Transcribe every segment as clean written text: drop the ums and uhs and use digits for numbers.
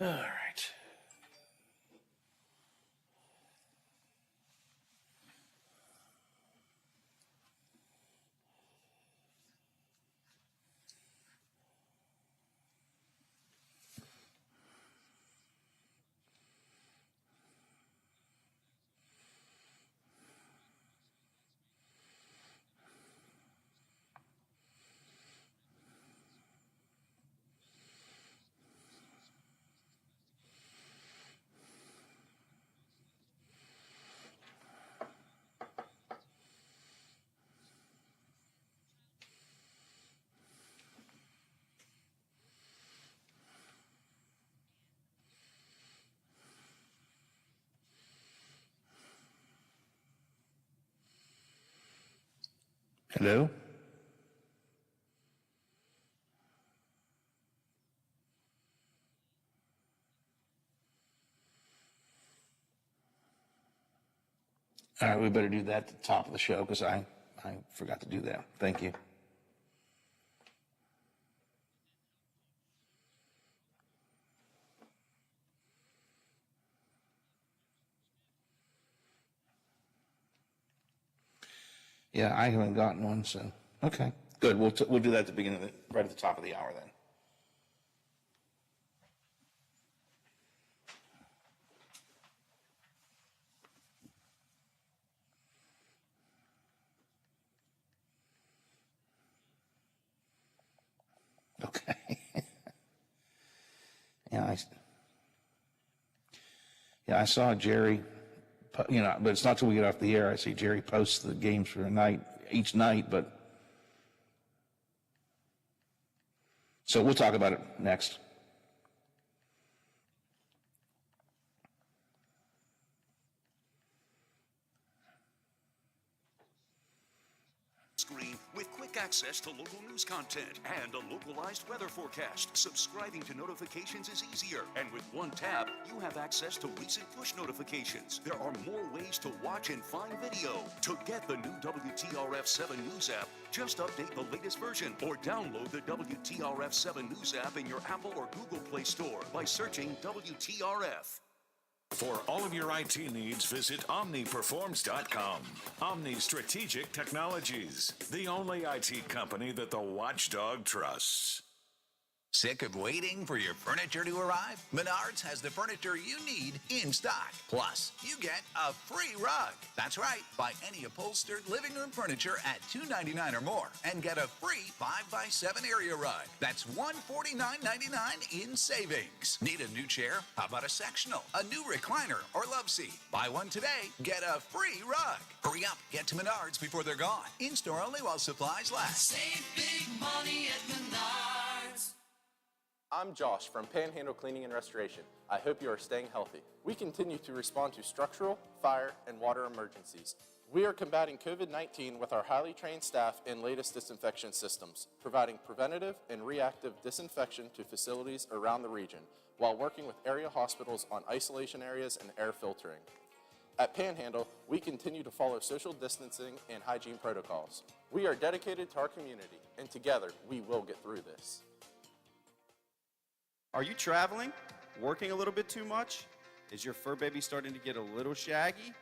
All right. Hello? All right, we better do that at the top of the show because I forgot to do that. Thank you. Yeah, I haven't gotten one, so okay, good. We'll do that at the beginning, right at the top of the hour then. Okay. Yeah, I saw Jerry. But it's not till we get off the air. I see Jerry posts the games for each night, but so we'll talk about it next. Screen with quick access to local news content and a localized weather forecast. Subscribing to notifications is easier, and with one tab, you have access to recent push notifications. There are more ways to watch and find video. To get the new WTRF7 News app, just update the latest version or download the WTRF7 News app in your Apple or Google Play Store by searching WTRF. For all of your IT needs, visit OmniPerforms.com. Omni Strategic Technologies, the only IT company that the watchdog trusts. Sick of waiting for your furniture to arrive? Menards has the furniture you need in stock. Plus, you get a free rug. That's right. Buy any upholstered living room furniture at $299 or more and get a free 5x7 area rug. That's $149.99 in savings. Need a new chair? How about a sectional, a new recliner, or love seat? Buy one today, get a free rug. Hurry up, get to Menards before they're gone. In-store only while supplies last. Save big money at Menards. I'm Josh from Panhandle Cleaning and Restoration. I hope you are staying healthy. We continue to respond to structural, fire, and water emergencies. We are combating COVID-19 with our highly trained staff and latest disinfection systems, providing preventative and reactive disinfection to facilities around the region, while working with area hospitals on isolation areas and air filtering. At Panhandle, we continue to follow social distancing and hygiene protocols. We are dedicated to our community, and together, we will get through this. Are you traveling? Working a little bit too much? Is your fur baby starting to get a little shaggy?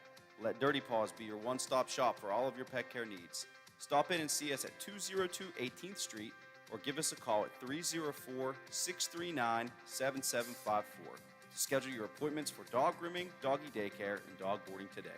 Let Dirty Paws be your one-stop shop for all of your pet care needs. Stop in and see us at 202 18th Street or give us a call at 304-639-7754 to schedule your appointments for dog grooming, doggy daycare, and dog boarding today.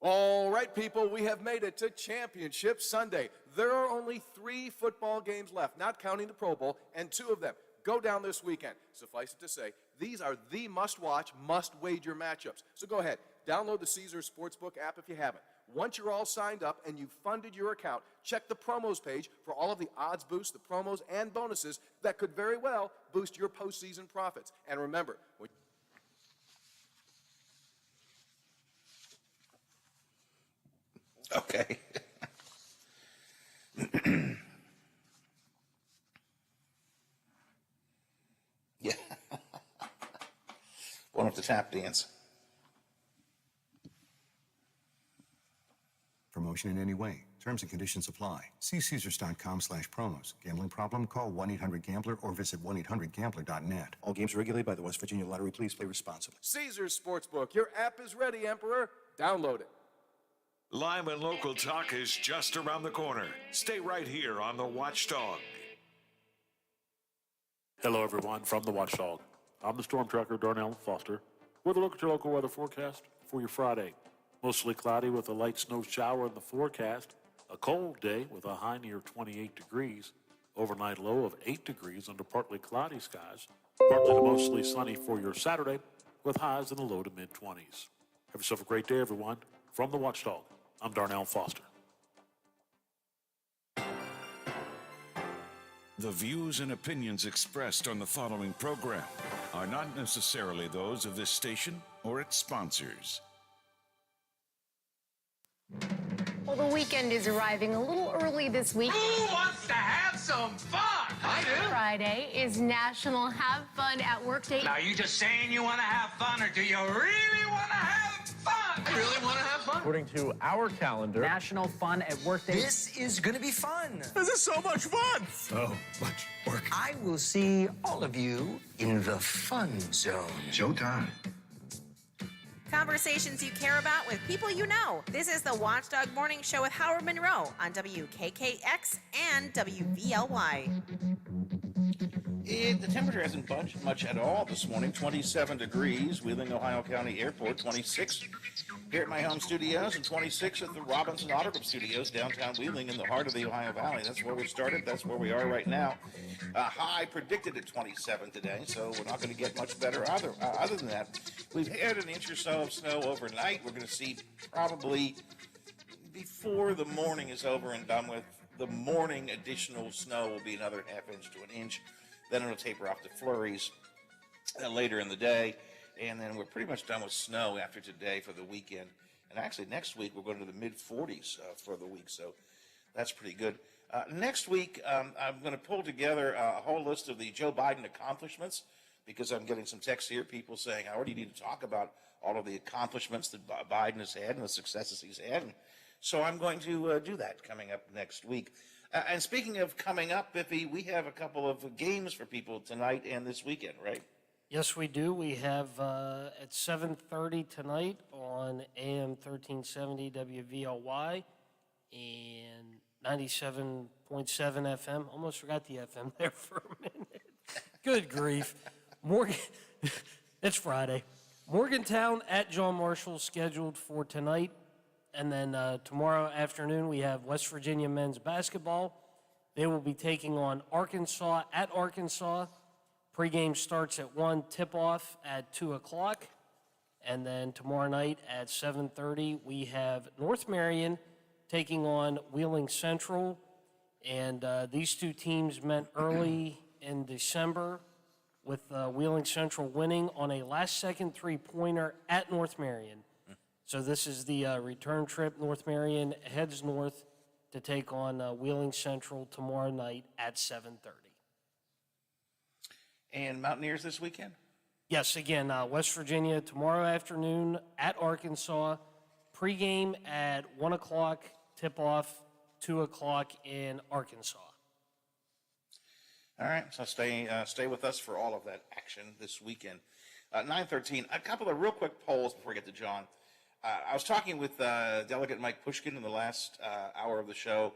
All right, people, we have made it to Championship Sunday. There are only 3 football games left, not counting the Pro Bowl, and 2 of them go down this weekend. Suffice it to say, these are the must-watch, must-wager matchups. So go ahead, download the Caesars Sportsbook app if you haven't. Once you're all signed up and you've funded your account, check the promos page for all of the odds boosts, the promos, and bonuses that could very well boost your postseason profits. And remember, Okay. Yeah. Going up the tap dance. promotion in any way. Terms and conditions apply. See Caesars.com/promos. Gambling problem? Call 1-800-GAMBLER or visit 1-800-GAMBLER.net. All games are regulated by the West Virginia Lottery. Please play responsibly. Caesars Sportsbook. Your app is ready, Emperor. Download it. Live and local talk is just around the corner. Stay right here on The Watchdog. Hello, everyone, from The Watchdog. I'm the storm tracker, Darnell Foster, with a look at your local weather forecast for your Friday. Mostly cloudy with a light snow shower in the forecast. A cold day with a high near 28 degrees. Overnight low of 8 degrees under partly cloudy skies. Partly to mostly sunny for your Saturday with highs in the low to mid-20s. Have yourself a great day, everyone. From The Watchdog, I'm Darnell Foster. The views and opinions expressed on the following program are not necessarily those of this station or its sponsors. Well, the weekend is arriving a little early this week. Who wants to have some fun? I do. Friday is National Have Fun at Work Day. Now, are you just saying you want to have fun, or do you really want to have fun? I really want to have fun. According to our calendar, National Fun at Work Day. This is going to be fun. This is so much fun. So much work. I will see all of you in the fun zone. Showtime. Conversations you care about with people you know. This is the Watchdog Morning Show with Howard Monroe on WKKX and WVLY. The temperature hasn't budged much at all this morning. 27 degrees, Wheeling, Ohio County Airport. 26 here at my home studios, and 26 at the Robinson Auto Group Studios, downtown Wheeling in the heart of the Ohio Valley. That's where we started. That's where we are right now. High predicted at 27 today, so we're not going to get much better other than that. We've had an inch or so of snow overnight. We're going to see probably before the morning is over and done with, the morning additional snow will be another half inch to an inch. Then it'll taper off to flurries later in the day. And then we're pretty much done with snow after today for the weekend. And actually next week we're going to the mid-40s for the week. So that's pretty good. Next week I'm going to pull together a whole list of the Joe Biden accomplishments, because I'm getting some texts here, people saying, Howard, you need to talk about all of the accomplishments that Biden has had and the successes he's had. And so I'm going to do that coming up next week. And speaking of coming up, Biffy, we have a couple of games for people tonight and this weekend, right? Yes, we do. We have at 7:30 tonight on AM 1370 WVLY and 97.7 FM. Almost forgot the FM there for a minute. Good grief. It's Friday. Morgantown at John Marshall scheduled for tonight. And then tomorrow afternoon, we have West Virginia men's basketball. They will be taking on Arkansas at Arkansas. Pregame starts at 1, tip-off at 2 o'clock. And then tomorrow night at 7:30, we have North Marion taking on Wheeling Central. And these two teams met early in December, with Wheeling Central winning on a last-second three-pointer at North Marion. So this is the return trip. North Marion heads north to take on Wheeling Central tomorrow night at 7:30. And Mountaineers this weekend? Yes, again, West Virginia tomorrow afternoon at Arkansas. Pregame at 1 o'clock, tip-off 2 o'clock in Arkansas. All right, so stay with us for all of that action this weekend. 9:13, a couple of real quick polls before we get to John. I was talking with Delegate Mike Pushkin in the last hour of the show,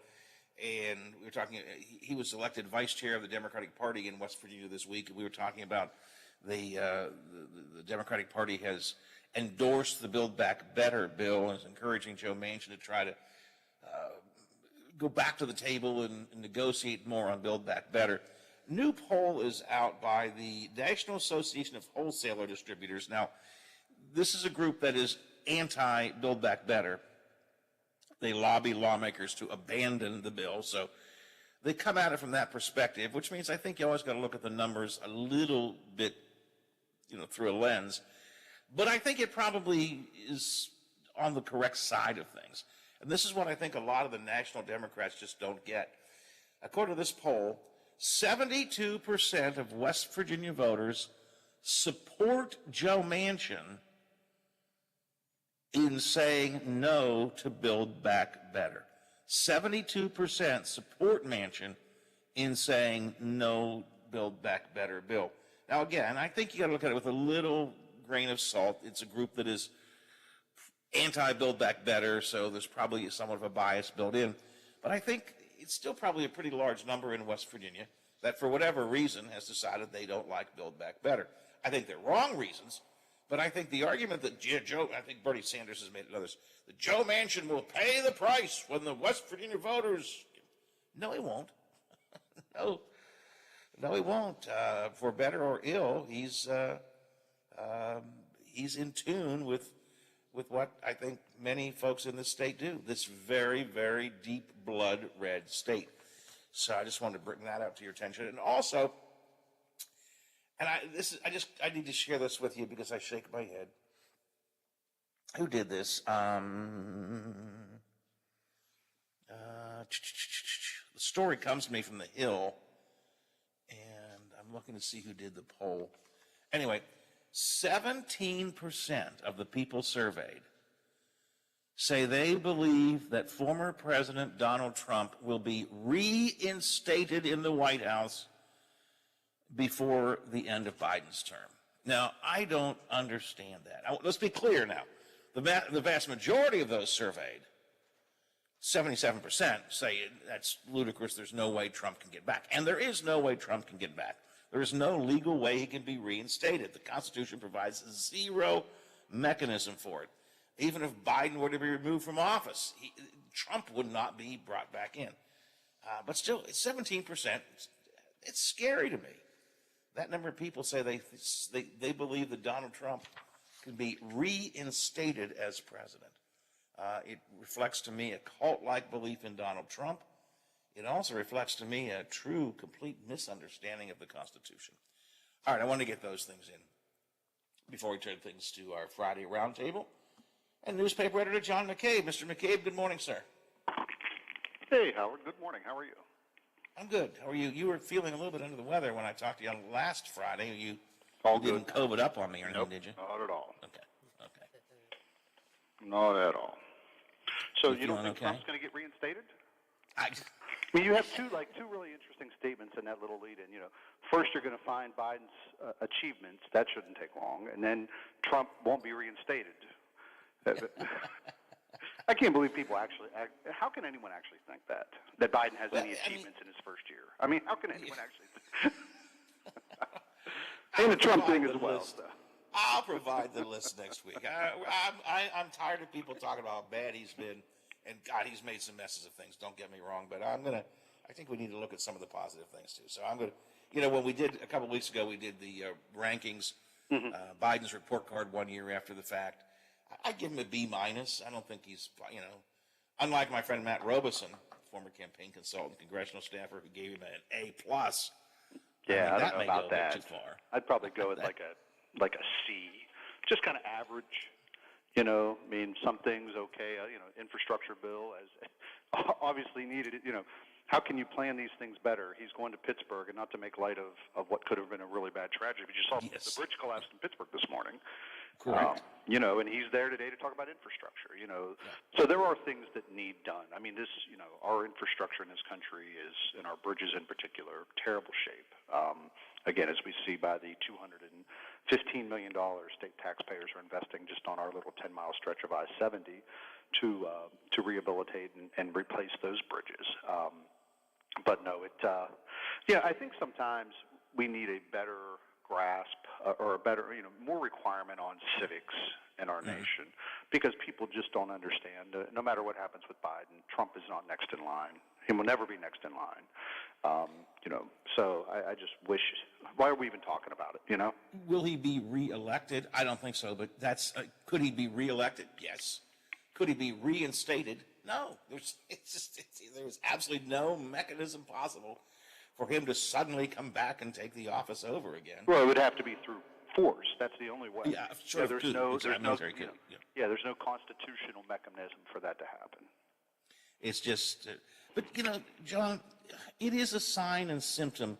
and we were talking, he was elected vice chair of the Democratic Party in West Virginia this week, and we were talking about the Democratic Party has endorsed the Build Back Better bill and is encouraging Joe Manchin to try to go back to the table and negotiate more on Build Back Better. New poll is out by the National Association of Wholesaler Distributors. Now, this is a group that is anti-Build Back Better. They lobby lawmakers to abandon the bill, so they come at it from that perspective, which means I think you always got to look at the numbers a little bit, through a lens. But I think it probably is on the correct side of things. And this is what I think a lot of the national Democrats just don't get. According to this poll, 72% of West Virginia voters support Joe Manchin in saying no to Build Back Better. 72% support Manchin in saying no Build Back Better bill. Now, again, I think you got to look at it with a little grain of salt. It's a group that is anti-Build Back Better, so there's probably somewhat of a bias built in. But I think it's still probably a pretty large number in West Virginia that, for whatever reason, has decided they don't like Build Back Better. I think they're wrong reasons, but I think the argument that I think Bernie Sanders has made it others, that Joe Manchin will pay the price when the West Virginia voters, no, he won't. No, he won't. For better or ill, he's in tune with what I think many folks in this state do. This very, very deep blood red state. So I just wanted to bring that up to your attention, and also, and I need to share this with you because I shake my head. Who did this? The story comes to me from the Hill, and I'm looking to see who did the poll. Anyway, 17% of the people surveyed say they believe that former President Donald Trump will be reinstated in the White House before the end of Biden's term. Now, I don't understand that. Let's be clear now. The vast majority of those surveyed, 77%, say that's ludicrous. There's no way Trump can get back. And there is no way Trump can get back. There is no legal way he can be reinstated. The Constitution provides zero mechanism for it. Even if Biden were to be removed from office, Trump would not be brought back in. But still, it's 17%. It's scary to me. That number of people say they believe that Donald Trump can be reinstated as president. It reflects to me a cult-like belief in Donald Trump. It also reflects to me a true, complete misunderstanding of the Constitution. All right, I want to get those things in before we turn things to our Friday roundtable. And newspaper editor John McCabe. Mr. McCabe, good morning, sir. Hey, Howard. Good morning. How are you? I'm good. How are you? You were feeling a little bit under the weather when I talked to you on last Friday. You didn't COVID up on me or anything, did you? Not at all. Okay. Not at all. So you don't think okay? Trump's going to get reinstated? I mean, you have two really interesting statements in that little lead-in. First you're going to find Biden's achievements. That shouldn't take long. And then Trump won't be reinstated. I can't believe people actually how can anyone actually think that Biden has any achievements in his first year? I mean, how can anyone actually think and the Trump thing as well. I'll provide the list next week. I'm tired of people talking about how bad he's been, and God, he's made some messes of things. Don't get me wrong, but I think we need to look at some of the positive things too. So I'm going to, when we did a couple of weeks ago, we did the rankings, Biden's report card 1 year after the fact. I'd give him a B-. I don't think he's, unlike my friend Matt Robeson, former campaign consultant, congressional staffer, who gave him an A+. Yeah, I don't know about go that. too far. I'd probably go with like a C, just kind of average. I mean, some things okay. Infrastructure bill as obviously needed. How can you plan these things better? He's going to Pittsburgh, and not to make light of what could have been a really bad tragedy, but you saw the bridge collapsed in Pittsburgh this morning. Correct. And he's there today to talk about infrastructure. So there are things that need done. I mean, our infrastructure in this country is, and our bridges in particular, terrible shape. Again, as we see by the $215 million state taxpayers are investing just on our little 10-mile stretch of I-70 to rehabilitate and replace those bridges. But no, I think sometimes we need a better grasp or a better, more requirement on civics in our nation, because people just don't understand. No matter what happens with Biden, Trump is not next in line. He will never be next in line. So I just wish. Why are we even talking about it? Will he be reelected? I don't think so. But could he be reelected? Yes. Could he be reinstated? No. There's absolutely no mechanism possible for him to suddenly come back and take the office over again. Well, it would have to be through force. That's the only way. Yeah, sure. There's no constitutional mechanism for that to happen. It's just, but John, it is a sign and symptom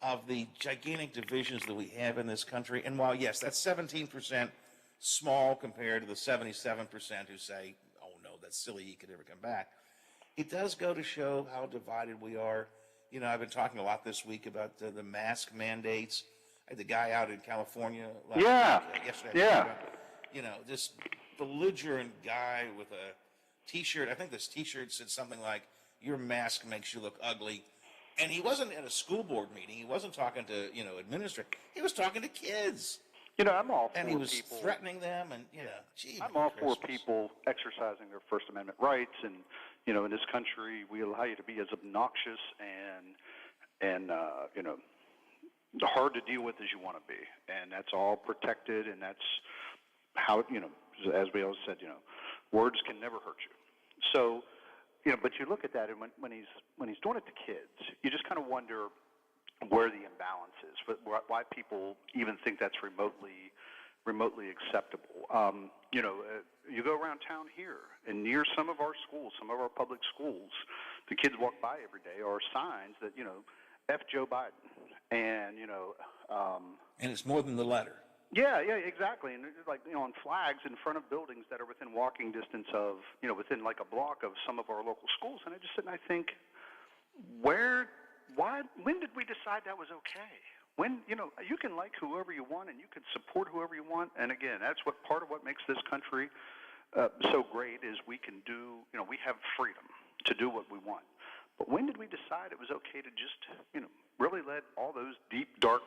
of the gigantic divisions that we have in this country. And while yes, that's 17% small compared to the 77% who say, oh no, that's silly, he could never come back. It does go to show how divided we are. You know, I've been talking a lot this week about the mask mandates. I had the guy out in California last week, yesterday. About, you know, this belligerent guy with a T-shirt. I think this T-shirt said something like, your mask makes you look ugly. And he wasn't at a school board meeting. He wasn't talking to, you know, administrators. He was talking to kids. You know, I'm all for And he was people threatening them, and, you know, gee. I'm all for people exercising their First Amendment rights, and you know, in this country, we allow you to be as obnoxious and you know, hard to deal with as you want to be, and that's all protected, and that's how, you know, as we always said, you know, words can never hurt you. So, you know, but you look at that, and when he's doing it to kids, you just kind of wonder where the imbalance is, but why people even think that's remotely acceptable. You know, you go around town here, and near some of our schools, some of our public schools, the kids walk by every day are signs that, you know, F Joe Biden, and you know. And it's more than the letter. Yeah, exactly. And it's like, you know, on flags in front of buildings that are within walking distance of, you know, within like a block of some of our local schools. And I just sit and I think, when did we decide that was okay? When, you know, you can like whoever you want and you can support whoever you want. And again, that's what part of what makes this country so great is we can do, you know, we have freedom to do what we want. But when did we decide it was okay to just, you know, really let all those deep, dark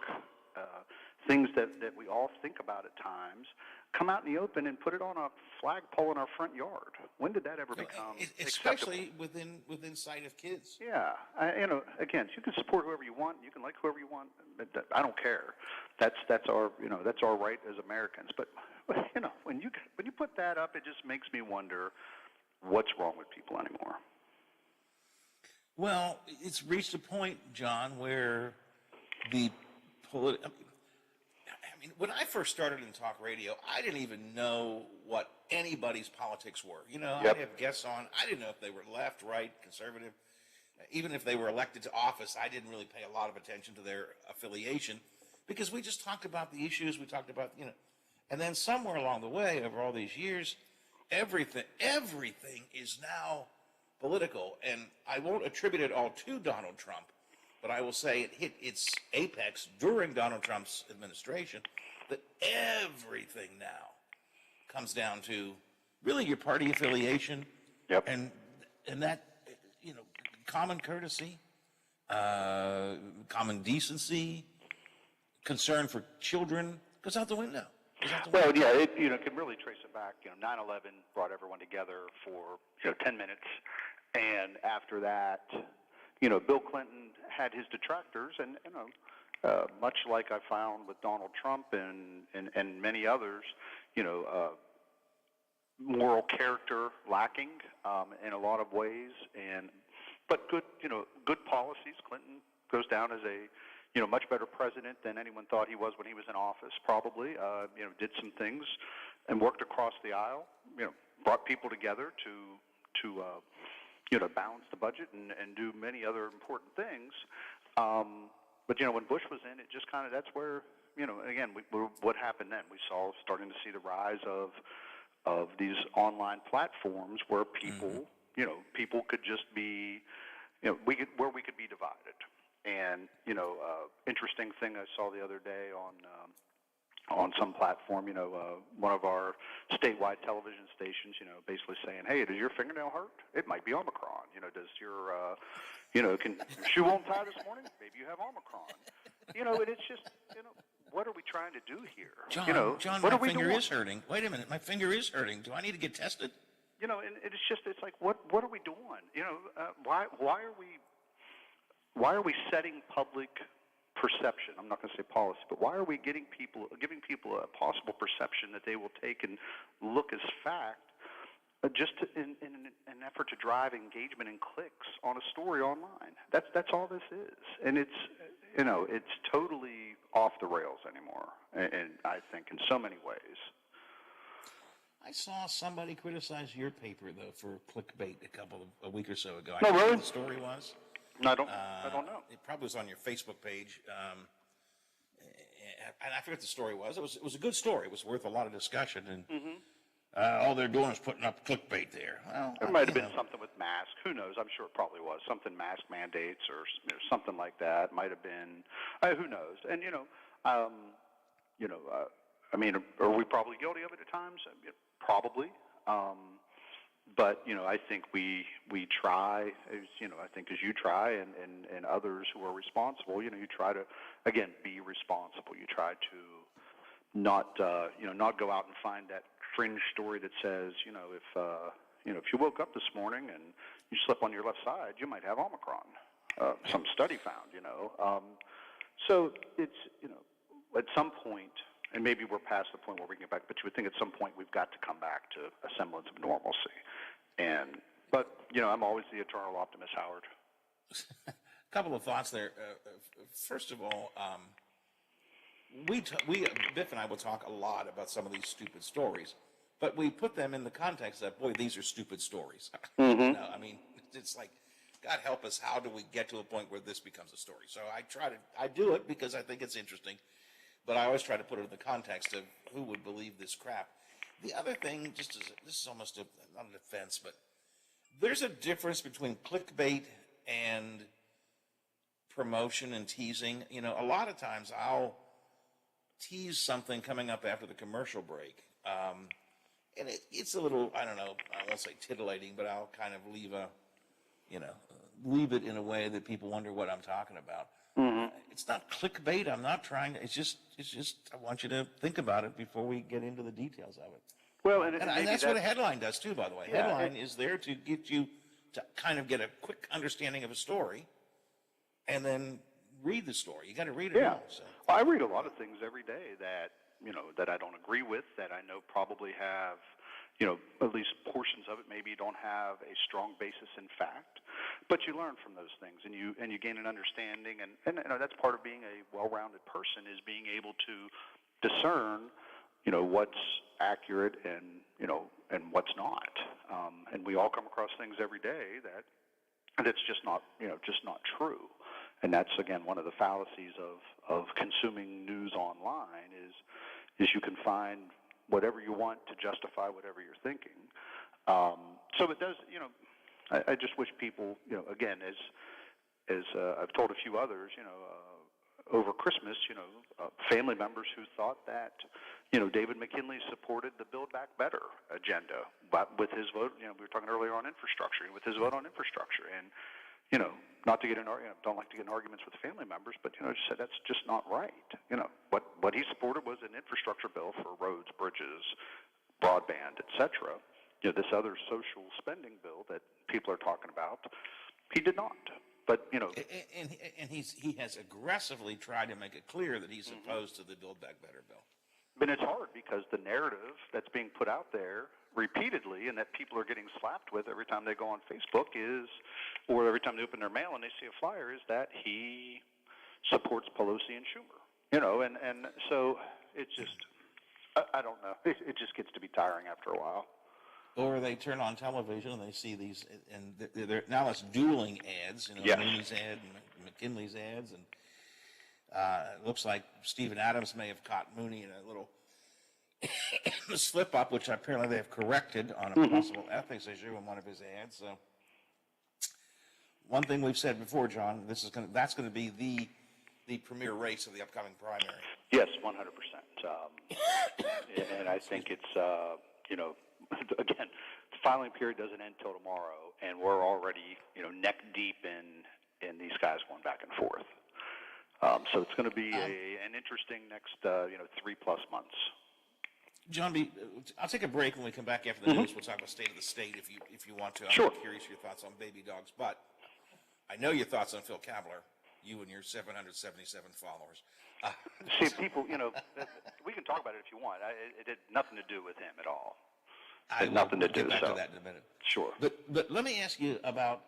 things that we all think about at times come out in the open and put it on a flagpole in our front yard? When did that ever become especially acceptable? within sight of kids? Yeah, you know, again, you can support whoever you want, you can like whoever you want. I don't care. That's our, you know, that's our right as Americans. But you know, when you put that up, it just makes me wonder what's wrong with people anymore. Well, it's reached a point, John, where the I mean, when I first started in talk radio, I didn't even know what anybody's politics were. You know, I'd have guests on. I didn't know if they were left, right, conservative. Even if they were elected to office, I didn't really pay a lot of attention to their affiliation because we just talked about the issues. We talked about, you know, and then somewhere along the way, over all these years, everything is now political. And I won't attribute it all to Donald Trump, but I will say it hit its apex during Donald Trump's administration, that everything now comes down to really your party affiliation and that, you know, common courtesy, common decency, concern for children goes out the window. Well, yeah, it, you know, can really trace it back. You know, 9/11 brought everyone together for, you know, 10 minutes, and after that, you know, Bill Clinton had his detractors, and you know, much like I found with Donald Trump and many others, you know, moral character lacking in a lot of ways, but good, you know, good policies. Clinton goes down as a, you know, much better president than anyone thought he was when he was in office. Probably, you know, did some things and worked across the aisle. You know, brought people together to you know, balance the budget and do many other important things. But, you know, when Bush was in, it just kind of, that's where, you know, again, what happened then? We saw starting to see the rise of these online platforms where people, you know, people could just be, you know, where we could be divided. And, you know, interesting thing I saw the other day on some platform, you know, one of our statewide television stations, you know, basically saying, hey, does your fingernail hurt? It might be Omicron. You know, does your, you know, your shoe won't tie this morning? Maybe you have Omicron. You know, and it's just, you know, what are we trying to do here? John, you know, John, what my are we finger doing? is hurting. Wait a minute, my finger is hurting. Do I need to get tested? You know, and it's just, it's like, what are we doing? You know, why are we setting public perception? I'm not going to say policy, but why are we giving people a possible perception that they will take and look as fact, just in an effort to drive engagement and clicks on a story online? That's all this is, and it's, you know, it's totally off the rails anymore, and I think in so many ways. I saw somebody criticize your paper though for clickbait a week or so ago. I No, don't know really? what the story was. No, I don't know. It probably was on your Facebook page. and I forget what the story was. It was a good story. It was worth a lot of discussion. And all they're doing is putting up clickbait there. Well, There might have been something with masks. Who knows? I'm sure it probably was something mask mandates or something like that. Might have been. Who knows? And I mean, are we probably guilty of it at times? Probably. But I think we try. I think as you try, and others who are responsible. You try to again be responsible. You try to not not go out and find that fringe story that says if you woke up this morning and you slept on your left side, you might have Omicron. Some study found. So it's at some point. And maybe we're past the point where we can get back, but you would think at some point we've got to come back to a semblance of normalcy. But I'm always the eternal optimist, Howard. A couple of thoughts there. First of all, Biff and I will talk a lot about some of these stupid stories, but we put them in the context of, boy, these are stupid stories. I mean, it's like, God help us, how do we get to a point where this becomes a story? So I do it because I think it's interesting. But I always try to put it in the context of who would believe this crap. The other thing, this is almost not an offense, but there's a difference between clickbait and promotion and teasing. A lot of times I'll tease something coming up after the commercial break. And it's a little, I don't know, I won't say titillating, but I'll kind of leave it in a way that people wonder what I'm talking about. It's not clickbait. I'm not trying to. It's just. I want you to think about it before we get into the details of it. Well, and that's what a headline does too, by the way. Yeah, headline is there to get you to kind of get a quick understanding of a story, and then read the story. You got to read it all. So. Well, I read a lot of things every day that that I don't agree with. That I know probably have. At least portions of it maybe don't have a strong basis in fact, but you learn from those things and you gain an understanding, and that's part of being a well-rounded person, is being able to discern, what's accurate and what's not. And we all come across things every day that's just not true. And that's again one of the fallacies of consuming news online is you can find whatever you want to justify whatever you're thinking. So it does, I just wish people, again, as I've told a few others, over Christmas, family members who thought that, David McKinley supported the Build Back Better agenda, but with his vote, we were talking earlier on infrastructure, and with his vote on infrastructure, and, not to get in, don't like to get in arguments with family members, but, just said that's just not right. What he supported was an infrastructure bill for roads, bridges, broadband, et cetera. This other social spending bill that people are talking about, he did not. But, And he has aggressively tried to make it clear that he's opposed to the Build Back Better bill. But it's hard because the narrative that's being put out there repeatedly and that people are getting slapped with every time they go on Facebook or every time they open their mail and they see a flyer, is that he supports Pelosi and Schumer. And so it's just, I don't know. It just gets to be tiring after a while. Or they turn on television and they see these, and they're now it's dueling ads, Yes. Mooney's ad and McKinley's ads, and it looks like Stephen Adams may have caught Mooney in a little slip up, which apparently they have corrected on a possible ethics issue in one of his ads. So, one thing we've said before, John, that's going to be the premier race of the upcoming primary. Yes, 100%. And I think it's again, the filing period doesn't end till tomorrow, and we're already neck deep in these guys going back and forth. So it's going to be an interesting next 3+ months. John, I'll take a break. When we come back after the news, we'll talk about state of the state if you want to. I'm Sure. curious your thoughts on baby dogs, but I know your thoughts on Phil Kavler, you and your 777 followers. See, people, we can talk about it if you want. It had nothing to do with him at all. It had nothing to do. Get back to that in a minute. Sure. But let me ask you about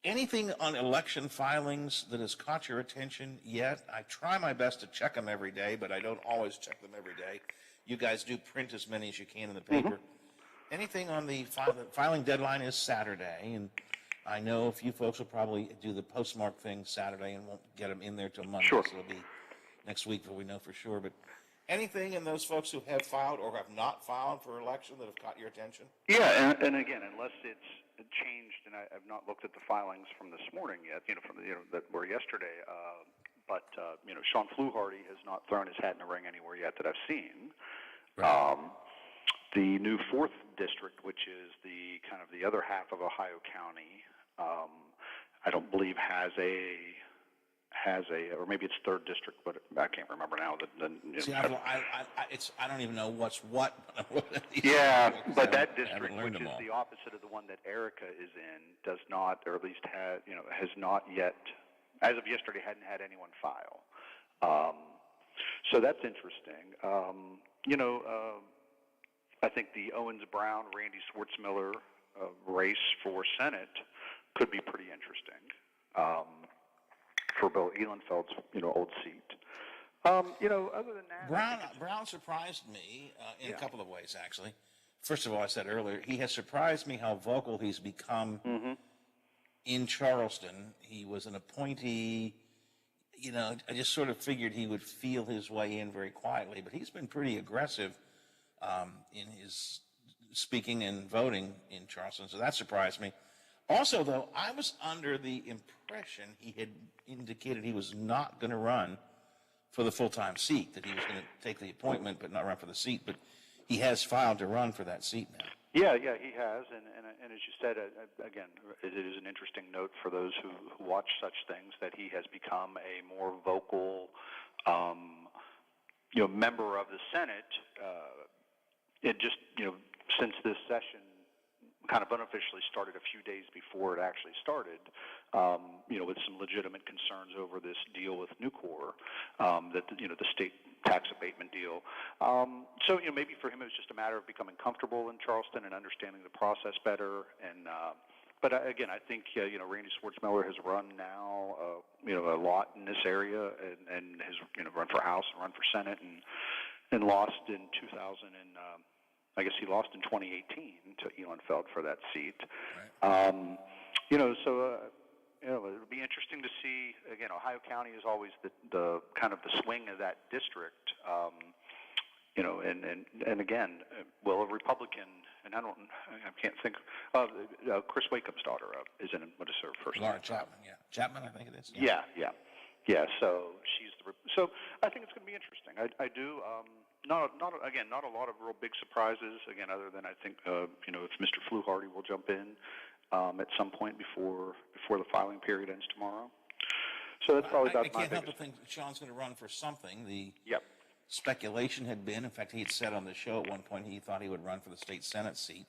anything on election filings that has caught your attention yet? I try my best to check them every day, but I don't always check them every day. You guys do print as many as you can in the paper. Anything on the filing deadline is Saturday, and I know a few folks will probably do the postmark thing Saturday and won't get them in there till Monday. Sure. So it'll be next week before we know for sure. But anything in those folks who have filed or have not filed for election that have caught your attention? Yeah, and again, unless it's changed, and I've not looked at the filings from this morning yet, that were yesterday. But Sean Fluharty has not thrown his hat in the ring anywhere yet that I've seen. Right. The new 4th district, which is the kind of the other half of Ohio County, I don't believe has a, or maybe it's 3rd district, but I can't remember now. See, I don't even know what's what. Yeah, but that district, which is the opposite of the one that Erica is in, does not, or at least has not yet, as of yesterday, hadn't had anyone file. So that's interesting. I think the Owens-Brown, Randy Schwartzmiller race for Senate could be pretty interesting for Bill Ehlenfeld's, old seat. Other than that, Brown surprised me in a couple of ways, actually. First of all, I said earlier, he has surprised me how vocal he's become in Charleston. He was an appointee. I just sort of figured he would feel his way in very quietly, but he's been pretty aggressive in his speaking and voting in Charleston, so that surprised me. Also, though, I was under the impression he had indicated he was not going to run for the full-time seat, that he was going to take the appointment but not run for the seat, but he has filed to run for that seat now. Yeah, he has, and as you said, again, it is an interesting note for those who watch such things that he has become a more vocal, member of the Senate. It just, since this session kind of unofficially started a few days before it actually started, with some legitimate concerns over this deal with Nucor, the state tax abatement deal. So, maybe for him it was just a matter of becoming comfortable in Charleston and understanding the process better. And but again, I think Randy Schwartzmiller has run now, a lot in this area, and has run for House and run for Senate, and lost in 2000 and I guess he lost in 2018 to Ehlenfeld for that seat. Right. It'll be interesting to see. Again, Ohio County is always the kind of the swing of that district. And again, will a Republican, and I can't think of Chris Wakeham's daughter is in what is her first name? Laura Chapman, yeah. Chapman, I think it is. Yeah. So she's so I think it's going to be interesting. I do. Not a lot of real big surprises. Again, other than I think if Mr. Fluharty will jump in at some point before the filing period ends tomorrow. So that's probably about my I can't help but think Sean's going to run for something. The Yep. speculation had been, in fact, he had said on the show at one point he thought he would run for the state Senate seat.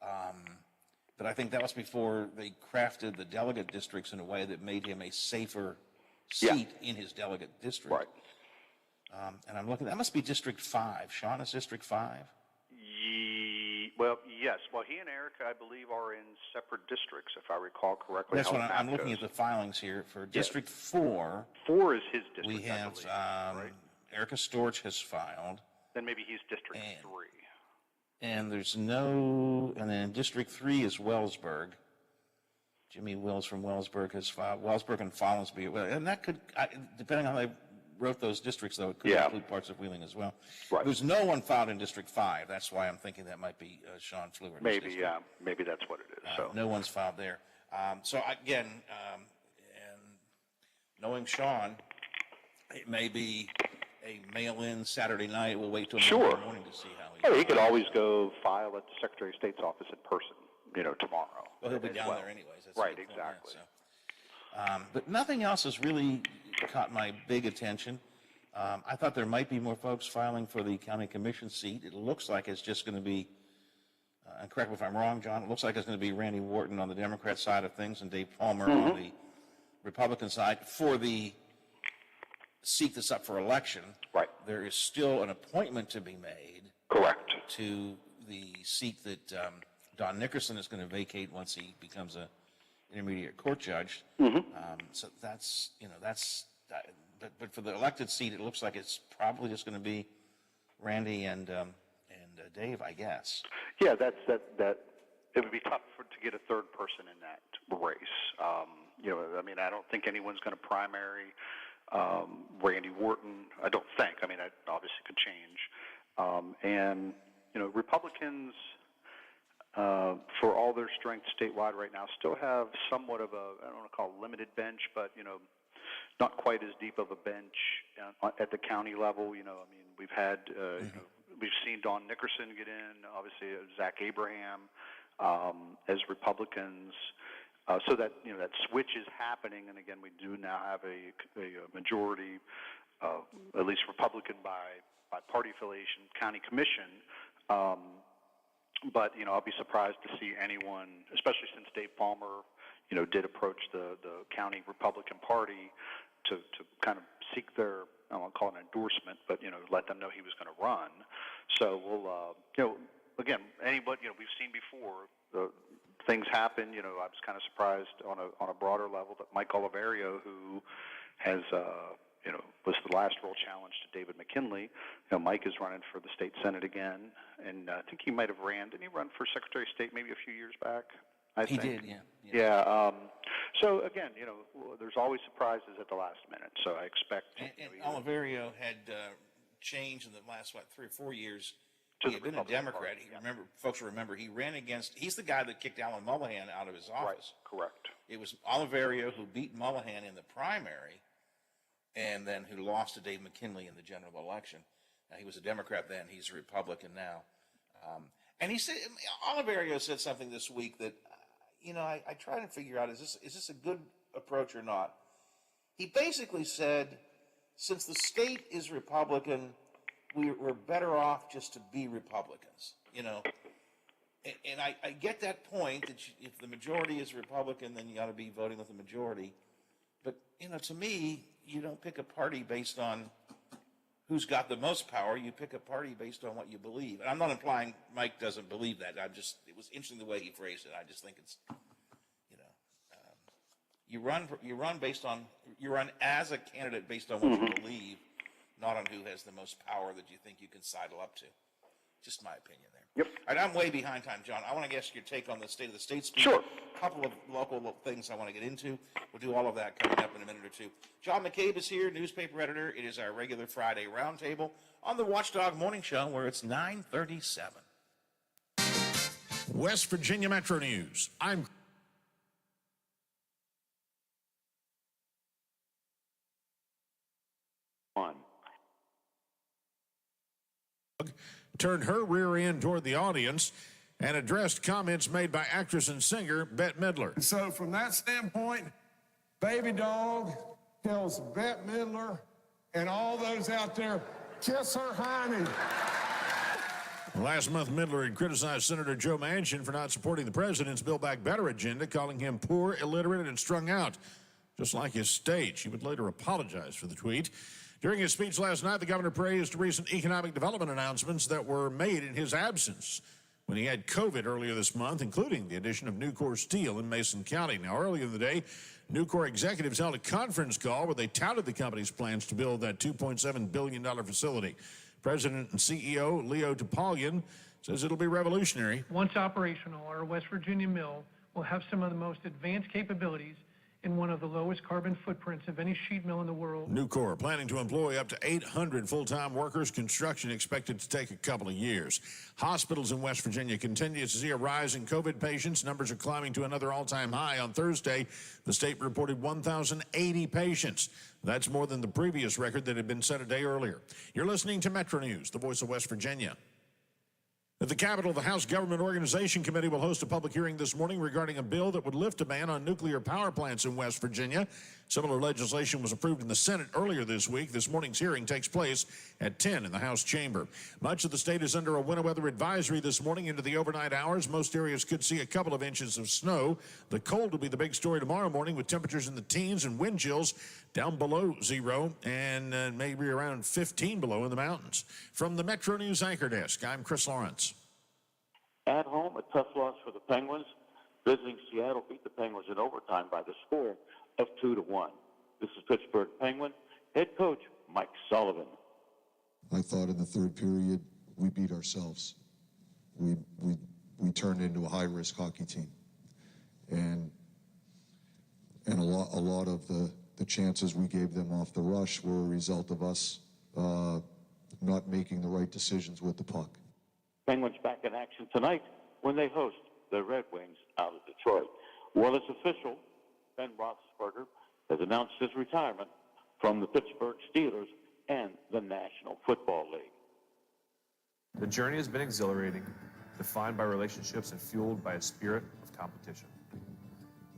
But I think that was before they crafted the delegate districts in a way that made him a safer seat in his delegate district. Right. And I'm looking, that must be District 5. Sean is District 5? Well, yes. Well, he and Erica, I believe, are in separate districts, if I recall correctly. That's what I'm looking at the filings here. For District 4. 4 is his district, we have, right? Erica Storch has filed. Then maybe he's District 3. And there's no, and then District 3 is Wellsburg. Jimmy Wills from Wellsburg has filed. Wellsburg and Follansbee. And that could, depending on how they wrote those districts, though, it could include parts of Wheeling as well. Right. There's no one filed in District 5. That's why I'm thinking that might be Sean Fluharty's Maybe, district. Maybe that's what it is. So no one's filed there. So again, and knowing Sean, it may be a mail-in Saturday night. We'll wait till Monday morning to see how he could always go file at the Secretary of State's office in person, tomorrow. Well, he'll be down there anyways. That's right, the point, exactly. So. But nothing else has really caught my big attention. I thought there might be more folks filing for the county commission seat. It looks like it's just going to be, and correct me if I'm wrong, John, it looks like it's going to be Randy Wharton on the Democrat side of things and Dave Palmer on the Republican side. For the seat that's up for election, right, there is still an appointment to be made. Correct. To the seat that Don Nickerson is going to vacate once he becomes a intermediate court judge. So that's, but for the elected seat, it looks like it's probably just going to be Randy and Dave, I guess. Yeah, that it would be tough to get a third person in that race. I don't think anyone's going to primary Randy Wharton. I don't think. I mean, that obviously could change. And Republicans, for all their strength statewide right now, still have somewhat of a, I don't want to call it limited bench, but not quite as deep of a bench at the county level. I mean, we've had, we've seen Don Nickerson get in, obviously Zach Abraham as Republicans. So that that switch is happening, and again, we do now have a majority, at least Republican by party affiliation, county commission. But I'll be surprised to see anyone, especially since Dave Palmer, did approach the county Republican Party to kind of seek their, I don't want to call it an endorsement, but let them know he was going to run. So we'll again, anybody we've seen before. Things happen. I was kind of surprised on a broader level that Mike Oliverio, who has was the last role challenge to David McKinley. Mike is running for the state senate again, and I think he might have didn't he run for Secretary of State maybe a few years back? He did, yeah. Yeah. So again, there's always surprises at the last minute. So I expect. And Oliverio had changed in the last 3 or 4 years. He had been a Democrat. Folks remember he ran against. He's the guy that kicked Alan Mullihan out of his office. Right. Correct. It was Oliverio who beat Mullihan in the primary, and then who lost to Dave McKinley in the general election. He was a Democrat then. He's a Republican now. And he said, Oliverio said something this week that, I try to figure out, is this a good approach or not? He basically said, since the state is Republican, we're better off just to be Republicans, And I get that point, that if the majority is Republican, then you ought to be voting with the majority. But, to me, you don't pick a party based on who's got the most power. You pick a party based on what you believe. And I'm not implying Mike doesn't believe that. It was interesting the way he phrased it. I just think it's, you run as a candidate based on what you believe, not on who has the most power that you think you can sidle up to. Just my opinion there. Yep. All right, I'm way behind time, John. I want to ask your take on the state of the state speech. Sure. A couple of local things I want to get into. We'll do all of that coming up in a minute or two. John McCabe is here, newspaper editor. It is our regular Friday roundtable on the Watchdog Morning Show, where it's 9:37. West Virginia Metro News. I'm turned her rear end toward the audience and addressed comments made by actress and singer Bette Midler. So from that standpoint, Baby Dog tells Bette Midler and all those out there, kiss her hiney. Last month, Midler had criticized Senator Joe Manchin for not supporting the president's Build Back Better agenda, calling him poor, illiterate, and strung out, just like his state. She would later apologize for the tweet. During his speech last night, the governor praised recent economic development announcements that were made in his absence when he had COVID earlier this month, including the addition of Nucor Steel in Mason County. Now, earlier in the day, Nucor executives held a conference call where they touted the company's plans to build that $2.7 billion facility. President and CEO Leo Topalian says it'll be revolutionary. Once operational, our West Virginia mill will have some of the most advanced capabilities in one of the lowest carbon footprints of any sheet mill in the world. Nucor planning to employ up to 800 full-time workers. Construction expected to take a couple of years. Hospitals in West Virginia continue to see a rise in COVID patients. Numbers are climbing to another all-time high. On Thursday, the state reported 1,080 patients. That's more than the previous record that had been set a day earlier. You're listening to Metro News, the voice of West Virginia. At the Capitol, the House Government Organization Committee will host a public hearing this morning regarding a bill that would lift a ban on nuclear power plants in West Virginia. Similar legislation was approved in the Senate earlier this week. This morning's hearing takes place at 10 in the House chamber. Much of the state is under a winter weather advisory this morning into the overnight hours. Most areas could see a couple of inches of snow. The cold will be the big story tomorrow morning, with temperatures in the teens and wind chills down below zero and maybe around 15 below in the mountains. From the Metro News Anchor Desk, I'm Chris Lawrence. At home, a tough loss for the Penguins. Visiting Seattle beat the Penguins in overtime by the score of 2-1. This is Pittsburgh Penguin head coach Mike Sullivan. I thought in the third period we beat ourselves. We turned into a high-risk hockey team, and a lot of the the chances we gave them off the rush were a result of us not making the right decisions with the puck. Penguins back in action tonight when they host the Red Wings out of Detroit. Well, it's official. Ben Roethlisberger has announced his retirement from the Pittsburgh Steelers and the National Football League. The journey has been exhilarating, defined by relationships and fueled by a spirit of competition.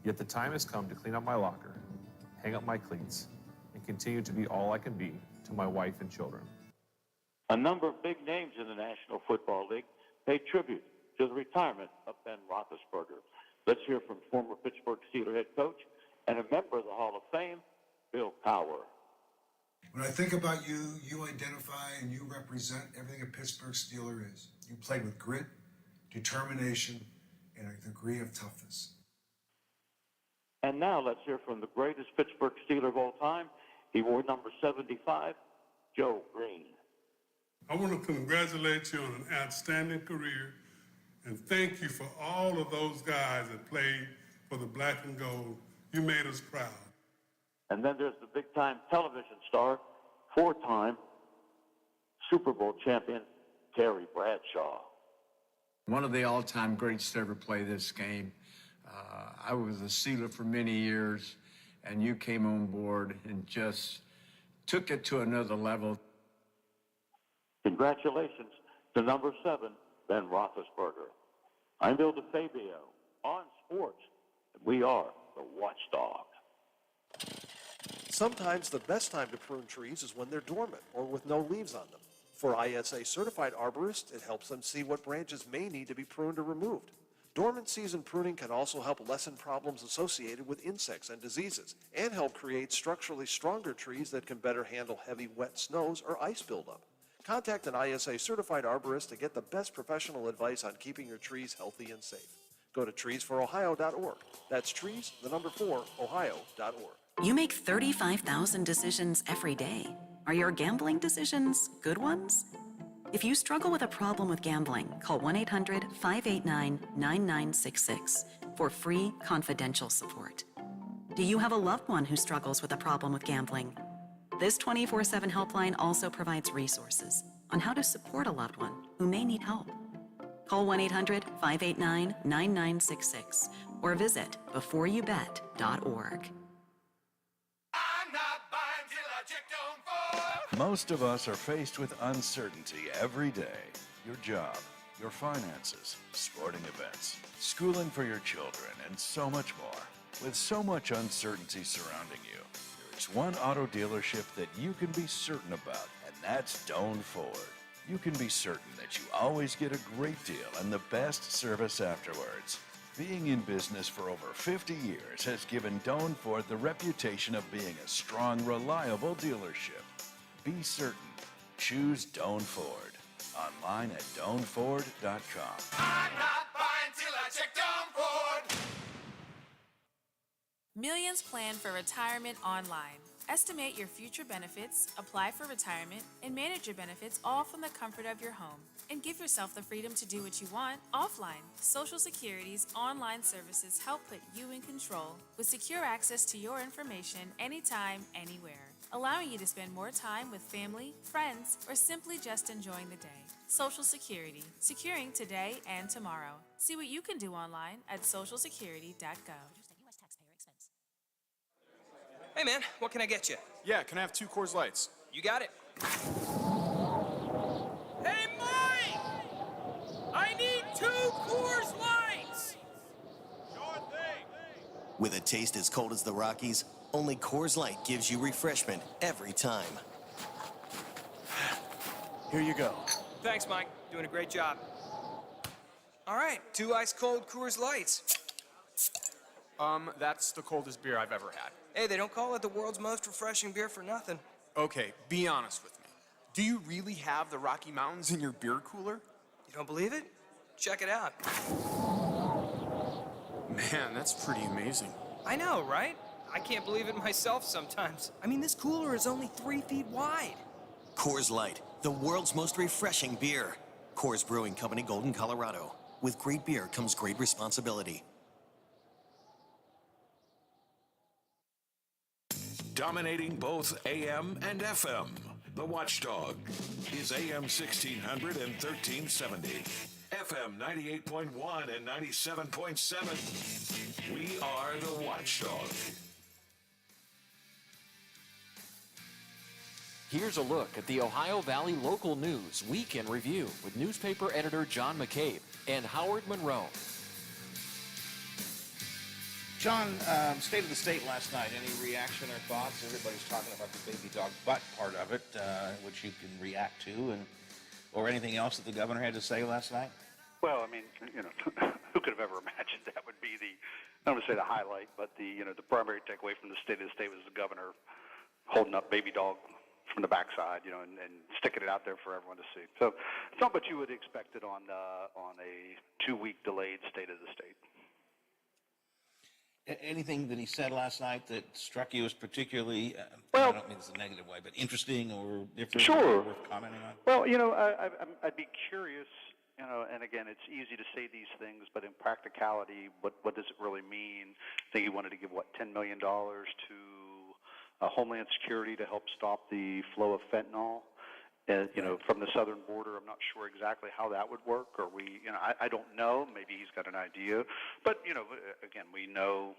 Yet the time has come to clean up my locker, hang up my cleats, and continue to be all I can be to my wife and children. A number of big names in the National Football League pay tribute to the retirement of Ben Roethlisberger. Let's hear from former Pittsburgh Steelers head coach and a member of the Hall of Fame, Bill Cowher. When I think about you, you identify and you represent everything a Pittsburgh Steeler is. You played with grit, determination, and a degree of toughness. And now let's hear from the greatest Pittsburgh Steeler of all time. He wore number 75, Joe Green. I want to congratulate you on an outstanding career and thank you for all of those guys that played for the black and gold. You made us proud. And then there's the big-time television star, four-time Super Bowl champion, Terry Bradshaw. One of the all-time greats to ever play this game. I was a Steeler for many years, and you came on board and just took it to another level. Congratulations to number 7, Ben Roethlisberger. I'm Bill DeFabio on sports, and we are the Watchdog. Sometimes the best time to prune trees is when they're dormant or with no leaves on them. For ISA certified arborists, it helps them see what branches may need to be pruned or removed. Dormant season pruning can also help lessen problems associated with insects and diseases and help create structurally stronger trees that can better handle heavy wet snows or ice buildup. Contact an ISA certified arborist to get the best professional advice on keeping your trees healthy and safe. Go to treesforohio.org. That's trees, the number 4, ohio.org. You make 35,000 decisions every day. Are your gambling decisions good ones? If you struggle with a problem with gambling, call 1-800-589-9966 for free confidential support. Do you have a loved one who struggles with a problem with gambling? This 24/7 helpline also provides resources on how to support a loved one who may need help. Call 1-800-589-9966 or visit beforeyoubet.org. Most of us are faced with uncertainty every day. Your job, your finances, sporting events, schooling for your children, and so much more. With so much uncertainty surrounding you, there is one auto dealership that you can be certain about, and that's Doan Ford. You can be certain that you always get a great deal and the best service afterwards. Being in business for over 50 years has given Doan Ford the reputation of being a strong, reliable dealership. Be certain. Choose Doan Ford. Online at DoanFord.com. I'm not buying till I check Doan Ford. Millions plan for retirement online. Estimate your future benefits, apply for retirement, and manage your benefits all from the comfort of your home. And give yourself the freedom to do what you want offline. Social Security's online services help put you in control with secure access to your information anytime, anywhere, allowing you to spend more time with family, friends, or simply just enjoying the day. Social Security, securing today and tomorrow. See what you can do online at socialsecurity.gov. Hey man, what can I get you? Yeah, can I have 2 Coors Lights? You got it. Hey Mike! I need 2 Coors Lights! Sure thing. With a taste as cold as the Rockies, only Coors Light gives you refreshment every time. Here you go. Thanks, Mike. Doing a great job. All right, 2 ice-cold Coors Lights. That's the coldest beer I've ever had. Hey, they don't call it the world's most refreshing beer for nothing. Okay, be honest with me. Do you really have the Rocky Mountains in your beer cooler? You don't believe it? Check it out. Man, that's pretty amazing. I know, right? I can't believe it myself sometimes. I mean, this cooler is only 3 feet wide. Coors Light, the world's most refreshing beer. Coors Brewing Company, Golden, Colorado. With great beer comes great responsibility. dominating both AM and FM. The Watchdog is AM 1600 and 1370. FM 98.1 and 97.7. We are the Watchdog. Here's a look at the Ohio Valley local news week in review with newspaper editor John McCabe and Howard Monroe. John, State of the State last night. Any reaction or thoughts? Everybody's talking about the baby dog butt part of it, which you can react to, or anything else that the governor had to say last night? Well, I mean, who could have ever imagined that would be I don't want to say the highlight, but the primary takeaway from the State of the State was the governor holding up baby dog from the backside, and sticking it out there for everyone to see. So it's not what you would expect it on a 2-week delayed State of the State. Anything that he said last night that struck you as particularly, I don't mean this in a negative way, but interesting or different? Sure. Or worth commenting on? Well, I'd be curious, and again, it's easy to say these things, but in practicality, what does it really mean? I think he wanted to give, $10 million to Homeland Security to help stop the flow of fentanyl, from the southern border. I'm not sure exactly how that would work, or I don't know. Maybe he's got an idea, but again, we know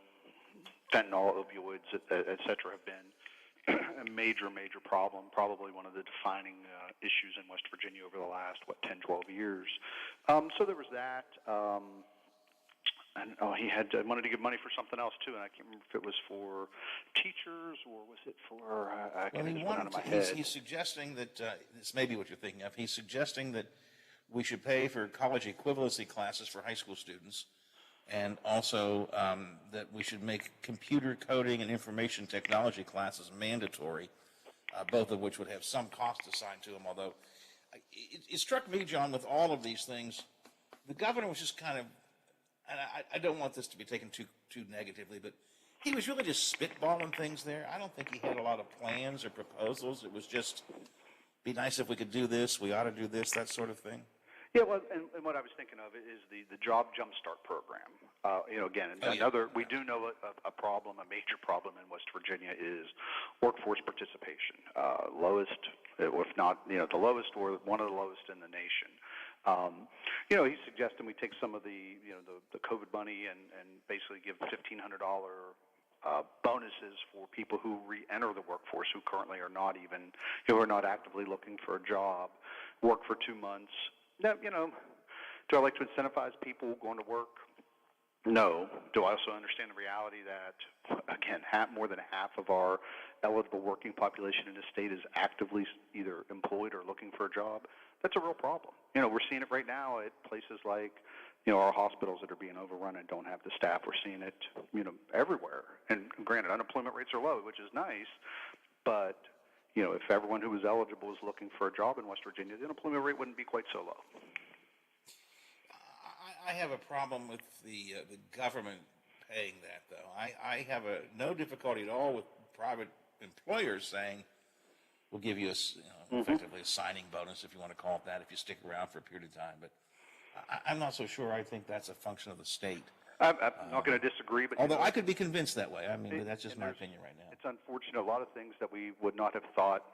fentanyl, opioids, et cetera, have been a major problem, probably one of the defining issues in West Virginia over the last 10, 12 years. So there was that. And he wanted to give money for something else too, and I can't remember if it was for teachers or was it for I can't remember out of my head. He's suggesting that this may be what you're thinking of. He's suggesting that we should pay for college equivalency classes for high school students, and also that we should make computer coding and information technology classes mandatory, both of which would have some cost assigned to them. Although it struck me, John, with all of these things, the governor was just kind of. And I don't want this to be taken too negatively, but he was really just spitballing things there. I don't think he had a lot of plans or proposals. It was just, be nice if we could do this, we ought to do this, that sort of thing. Yeah, well, and what I was thinking of is the Job Jumpstart program. Again, we do know a problem, a major problem in West Virginia is workforce participation. Lowest, if not, the lowest or one of the lowest in the nation. He's suggesting we take some of the COVID money and basically give $1,500 bonuses for people who re-enter the workforce who currently are not actively looking for a job, work for 2 months. Now, do I like to incentivize people going to work? No. Do I also understand the reality that, again, more than half of our eligible working population in the state is actively either employed or looking for a job? That's a real problem. We're seeing it right now at places like, our hospitals that are being overrun and don't have the staff. We're seeing it, everywhere. And granted, unemployment rates are low, which is nice, but, if everyone who was eligible was looking for a job in West Virginia, the unemployment rate wouldn't be quite so low. I have a problem with the government paying that, though. I have no difficulty at all with private employers saying, we'll give you effectively a signing bonus, if you want to call it that, if you stick around for a period of time. But I'm not so sure. I think that's a function of the state. I'm not going to disagree, but although I could be convinced that way. I mean, that's just my opinion right now. It's unfortunate. A lot of things that we would not have thought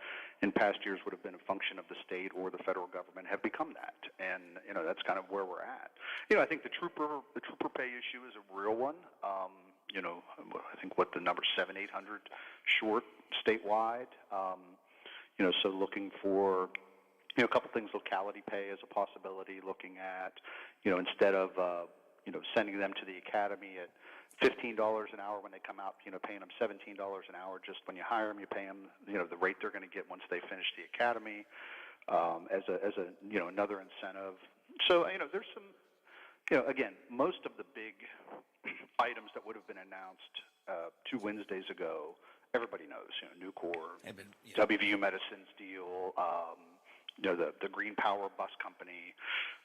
in past years would have been a function of the state or the federal government have become that, and that's kind of where we're at. I think the trooper pay issue is a real one. I think the number 700-800 short statewide. So looking for a couple things, locality pay is a possibility. Looking at instead of sending them to the academy at $15 an hour when they come out, paying them $17 an hour just when you hire them, you pay them, the rate they're going to get once they finish the academy, as another incentive. So, there's some, again, most of the big items that would have been announced 2 Wednesdays ago, everybody knows, Nucor, WVU Medicine's deal, the Green Power Bus Company.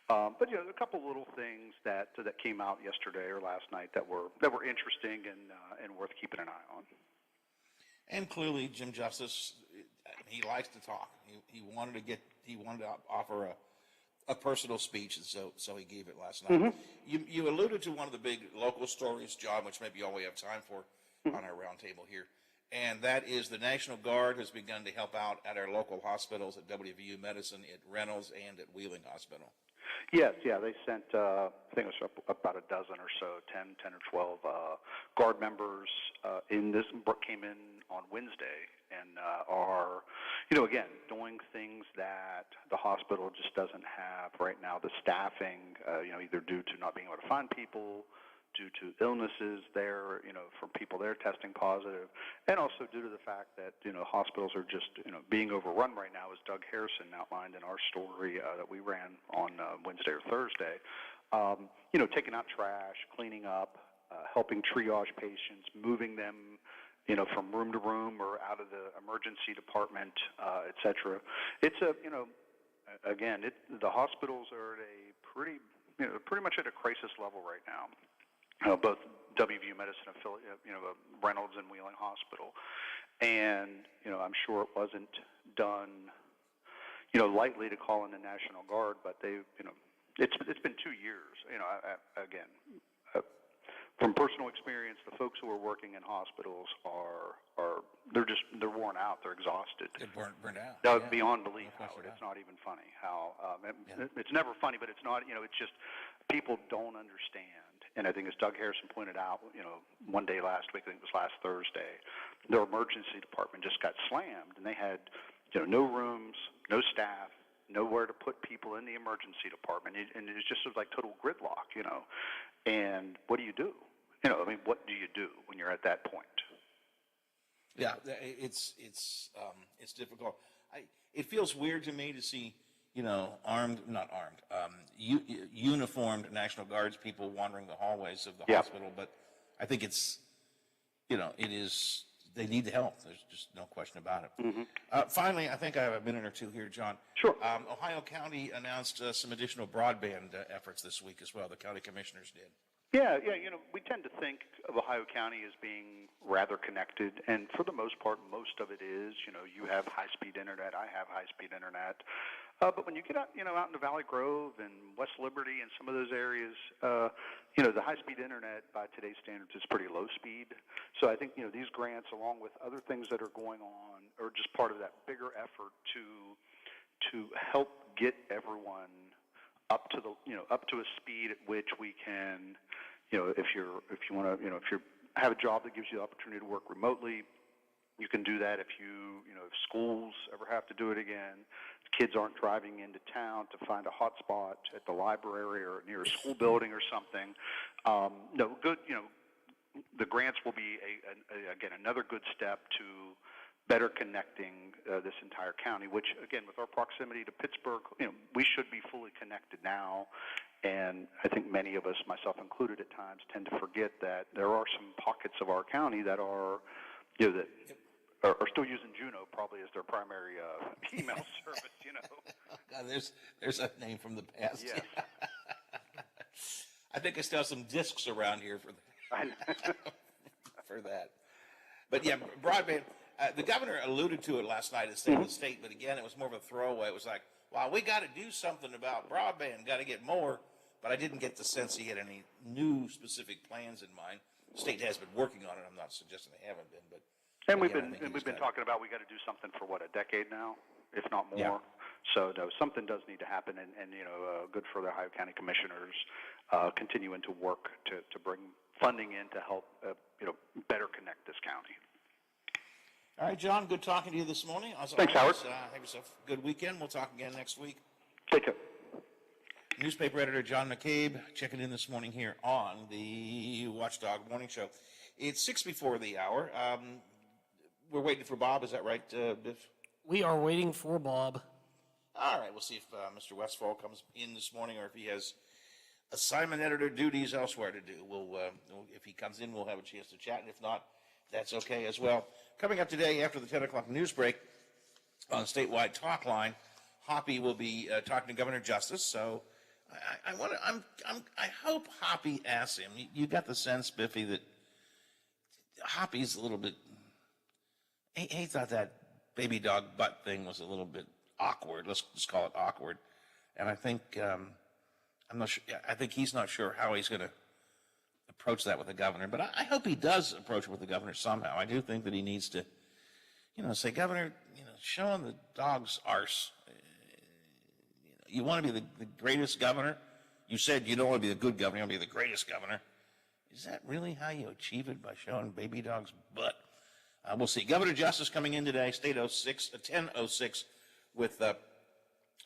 But a couple little things that came out yesterday or last night that were interesting and worth keeping an eye on. And clearly, Jim Justice, he likes to talk. He wanted to offer a personal speech, and so he gave it last night. Mm-hmm. You alluded to one of the big local stories, John, which maybe all we have time for on our roundtable here. and that is the National Guard has begun to help out at our local hospitals at WVU Medicine, at Reynolds, and at Wheeling Hospital. Yes, yeah, they sent, I think it was about a dozen or so, 10 or 12 Guard members came in on Wednesday and are, again, doing things that the hospital just doesn't have right now. The staffing, either due to not being able to find people, due to illnesses there, from people there testing positive, and also due to the fact that, hospitals are just, being overrun right now, as Doug Harrison outlined in our story that we ran on Wednesday or Thursday. Taking out trash, cleaning up, helping triage patients, moving them, from room to room or out of the emergency department, et cetera. It's again, the hospitals are at a pretty much at a crisis level right now. Both WVU Medicine affiliate, Reynolds and Wheeling Hospital, and I'm sure it wasn't done, lightly to call in the National Guard, but it's been 2 years. Again, from personal experience, the folks who are working in hospitals they're worn out, they're exhausted. They're burned out. That would beyond belief, Howard. It's not even funny how it's never funny, but it's not. It's just people don't understand. And I think, as Doug Harrison pointed out, one day last week, I think it was last Thursday, their emergency department just got slammed, and they had, no rooms, no staff, nowhere to put people in the emergency department, and it was just like total gridlock, And what do you do? What do you do when you're at that point? Yeah, it's difficult. It feels weird to me to see, uniformed National Guards people wandering the hallways of the hospital, but I think it's, it is, they need the help. There's just no question about it. Mm-hmm. Finally, I think I have a minute or two here, John. Sure. Ohio County announced some additional broadband efforts this week as well. The county commissioners did. Yeah, we tend to think of Ohio County as being rather connected, and for the most part, most of it is. You have high-speed internet, I have high-speed internet, but when you get out, out into Valley Grove and West Liberty and some of those areas, the high-speed internet by today's standards is pretty low speed. So I think these grants, along with other things that are going on, are just part of that bigger effort to help get everyone up to a speed at which we can, if you have a job that gives you the opportunity to work remotely, you can do that. If if schools ever have to do it again, kids aren't driving into town to find a hot spot at the library or near a school building or something. The grants will be again another good step to better connecting this entire county, which, again, with our proximity to Pittsburgh, we should be fully connected now. And I think many of us, myself included at times, tend to forget that there are some pockets of our county that are, that are still using Juno probably as their primary email service, God, there's a name from the past. Yes. I think I still have some discs around here for that. But yeah, broadband. The governor alluded to it last night at State of the State, but again, it was more of a throwaway. It was like, wow, we got to do something about broadband, got to get more. But I didn't get the sense he had any new specific plans in mind. The state has been working on it. I'm not suggesting they haven't been, but we've been talking about we got to do something for a decade now, if not more. Yeah. So no, something does need to happen, and good for the Ohio County commissioners continuing to work to bring funding in to help better connect this county. All right, John, good talking to you this morning. Thanks, Howard. Have yourself a good weekend. We'll talk again next week. Take care. Newspaper editor John McCabe checking in this morning here on the Watchdog Morning Show. It's 6 before the hour. We're waiting for Bob. Is that right, Biff? We are waiting for Bob. All right, we'll see if Mr. Westfall comes in this morning or if he has assignment editor duties elsewhere to do. If he comes in, we'll have a chance to chat, and if not, that's okay as well. Coming up today after the 10 o'clock news break on Statewide Talk Line, Hoppy will be talking to Governor Justice. So I hope Hoppy asks him. You got the sense, Biffy, that Hoppy's a little bit. He thought that baby dog butt thing was a little bit awkward. Let's just call it awkward. And I think I'm not sure. I think he's not sure how he's going to approach that with the governor. But I hope he does approach it with the governor somehow. I do think that he needs to, say, Governor, show him the dog's arse. You want to be the greatest governor? You said you don't want to be the good governor, you want to be the greatest governor. Is that really how you achieve it, by showing baby dog's butt? We'll see. Governor Justice coming in today, State 1006, with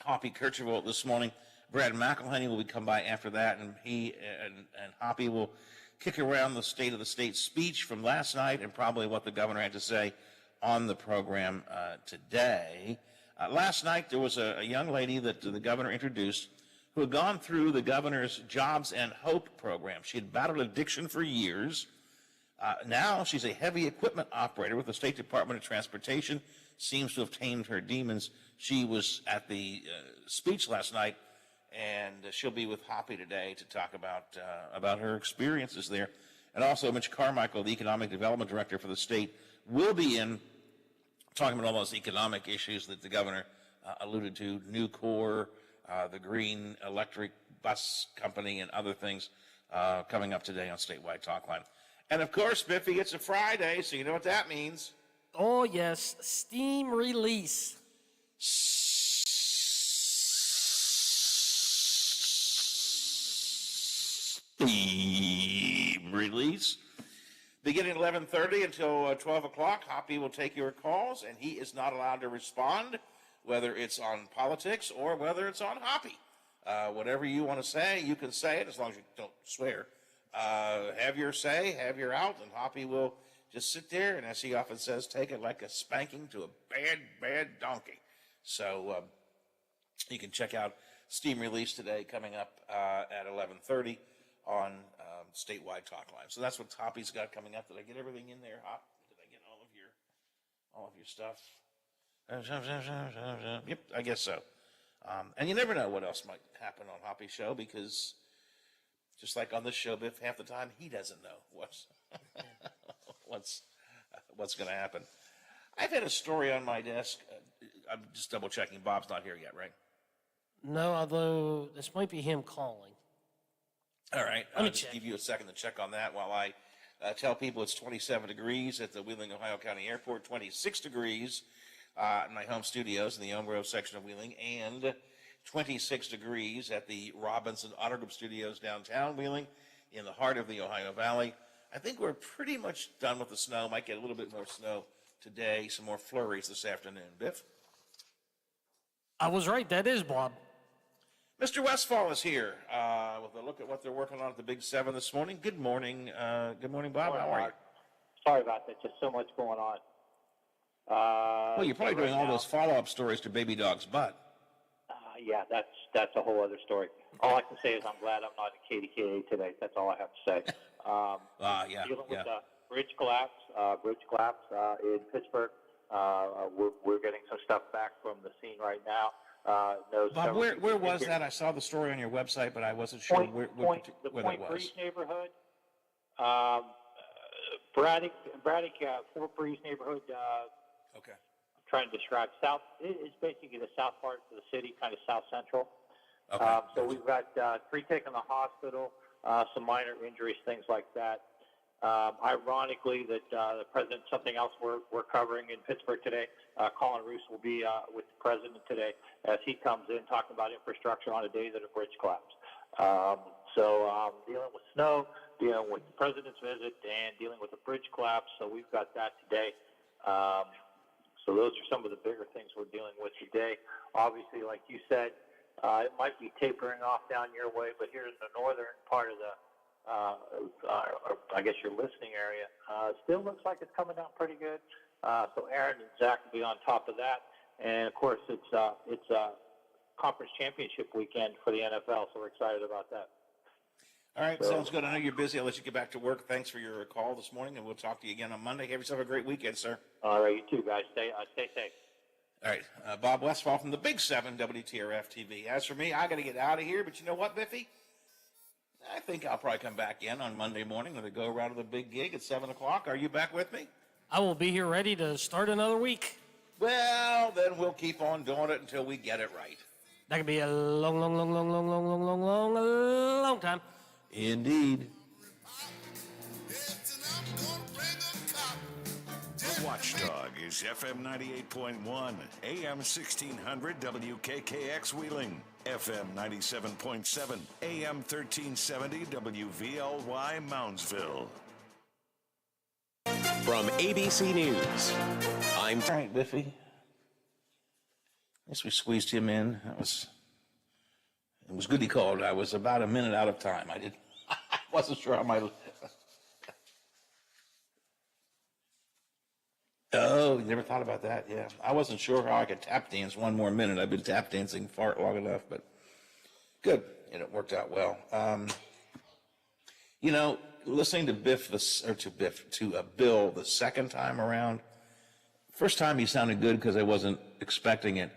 Hoppy Kercheval this morning. Brad McElhenney will come by after that, and he and Hoppy will kick around the State of the State speech from last night and probably what the governor had to say on the program today. Last night, there was a young lady that the governor introduced who had gone through the governor's Jobs and Hope program. She had battled addiction for years. Now she's a heavy equipment operator with the State Department of Transportation, seems to have tamed her demons. She was at the speech last night, and she'll be with Hoppy today to talk about her experiences there. And also Mitch Carmichael, the Economic Development Director for the state, will be in talking about all those economic issues that the governor alluded to, Nucor, the Green Electric Bus Company, and other things coming up today on Statewide Talkline. And of course, Biffy, it's a Friday, so you know what that means. Oh, yes, Steam release. Steam release. Beginning at 11:30 until 12 o'clock, Hoppy will take your calls, and he is not allowed to respond, whether it's on politics or whether it's on Hoppy. Whatever you want to say, you can say it, as long as you don't swear. Have your say, have your out, and Hoppy will just sit there, and as he often says, take it like a spanking to a bad, bad donkey. So you can check out Steam Release today, coming up at 11:30 on Statewide Talkline. So that's what Hoppy's got coming up. Did I get everything in there, Hop? Did I get all of your stuff? Yep, I guess so. And you never know what else might happen on Hoppy's show, because just like on this show, Biff, half the time he doesn't know what's going to happen. I've had a story on my desk. I'm just double checking. Bob's not here yet, right? No, although this might be him calling. All right. Let me I'll just check. give you a second to check on that while I tell people it's 27 degrees at the Wheeling, Ohio County Airport, 26 degrees in my home studios in the Elm Grove section of Wheeling, and 26 degrees at the Robinson Auto Group Studios downtown Wheeling in the heart of the Ohio Valley. I think we're pretty much done with the snow. Might get a little bit more snow today, some more flurries this afternoon. Biff? I was right. That is Bob. Mr. Westfall is here with a look at what they're working on at the Big 7 this morning. Good morning. Good morning, Bob. How are you? Sorry about that. Just so much going on. Well, you're probably doing all those follow-up stories to Baby Dog's butt. Yeah, that's a whole other story. All I can say is I'm glad I'm not in KDKA today. That's all I have to say. Dealing with the bridge collapse in Pittsburgh. We're getting some stuff back from the scene right now. Bob, where was that? I saw the story on your website, but I wasn't sure where that was. Point Breeze neighborhood. Braddock, Fort Breeze neighborhood. Okay. I'm trying to describe south. It's basically the south part of the city, kind of south central. Okay. So we've got 3 taken the hospital, some minor injuries, things like that. Ironically, that the president, something else we're covering in Pittsburgh today. Colin Roos will be with the president today as he comes in talking about infrastructure on a day that a bridge collapsed. Dealing with snow, dealing with the president's visit, and dealing with the bridge collapse. So we've got that today. So those are some of the bigger things we're dealing with today. Obviously, like you said, it might be tapering off down your way, but here in the northern part of the I guess your listening area, still looks like it's coming down pretty good. So Aaron and Zach will be on top of that. And of course, it's conference championship weekend for the NFL, so we're excited about that. All right, sounds good. I know you're busy. I'll let you get back to work. Thanks for your call this morning, and we'll talk to you again on Monday. Have yourself a great weekend, sir. All right, you too, guys. Stay safe. All right, Bob Westfall from the Big 7 WTRF TV. As for me, I got to get out of here, but you know what, Biffy? I think I'll probably come back in on Monday morning when they go around to the big gig at 7 o'clock. Are you back with me? I will be here ready to start another week. Well, then we'll keep on doing it until we get it right. That could be a long time. Indeed. is FM 98.1, AM 1600 WKKX Wheeling, FM 97.7, AM 1370 WVLY Moundsville. From ABC News, I'm... All right, Biffy. I guess we squeezed him in. It was good he called. I was about a minute out of time. I wasn't sure how my... Oh, you never thought about that? Yeah. I wasn't sure how I could tap dance one more minute. I've been tap dancing far long enough, but good. And it worked out well. Listening to Bill the second time around, first time he sounded good because I wasn't expecting it.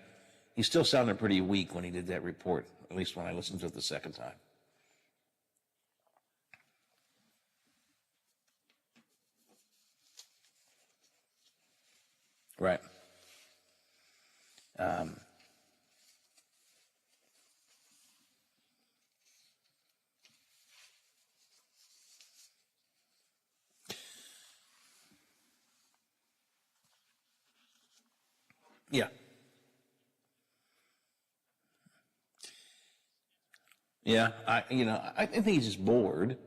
He still sounded pretty weak when he did that report, at least when I listened to it the second time. Right. Yeah. Yeah, I think he's just bored.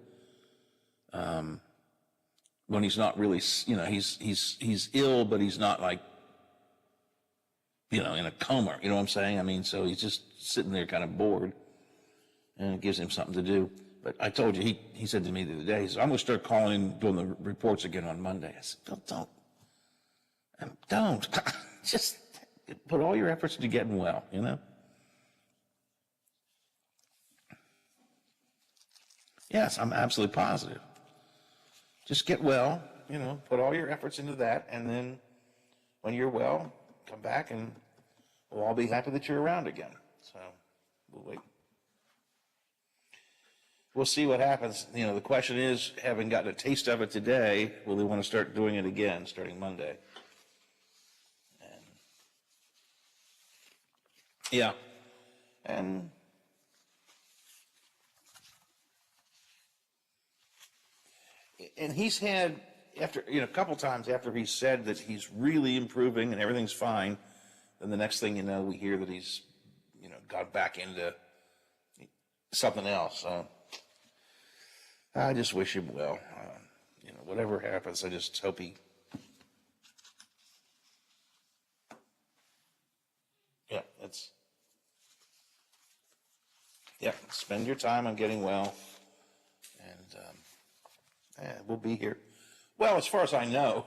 When he's not really, he's ill, but he's not like, in a coma. You know what I'm saying? I mean, so he's just sitting there kind of bored, and it gives him something to do. But I told you, he said to me the other day, he said, I'm going to start calling, doing the reports again on Monday. I said, don't. Just put all your efforts into getting well, Yes, I'm absolutely positive. Just get well, put all your efforts into that, and then when you're well, come back and we'll all be happy that you're around again. So we'll wait. We'll see what happens. The question is, having gotten a taste of it today, will they want to start doing it again starting Monday? Yeah. And he's had, after a couple times after he said that he's really improving and everything's fine, then the next thing you know, we hear that he's got back into something else. So I just wish him well. Whatever happens, I just hope he. Spend your time on getting well, and we'll be here. Well, as far as I know.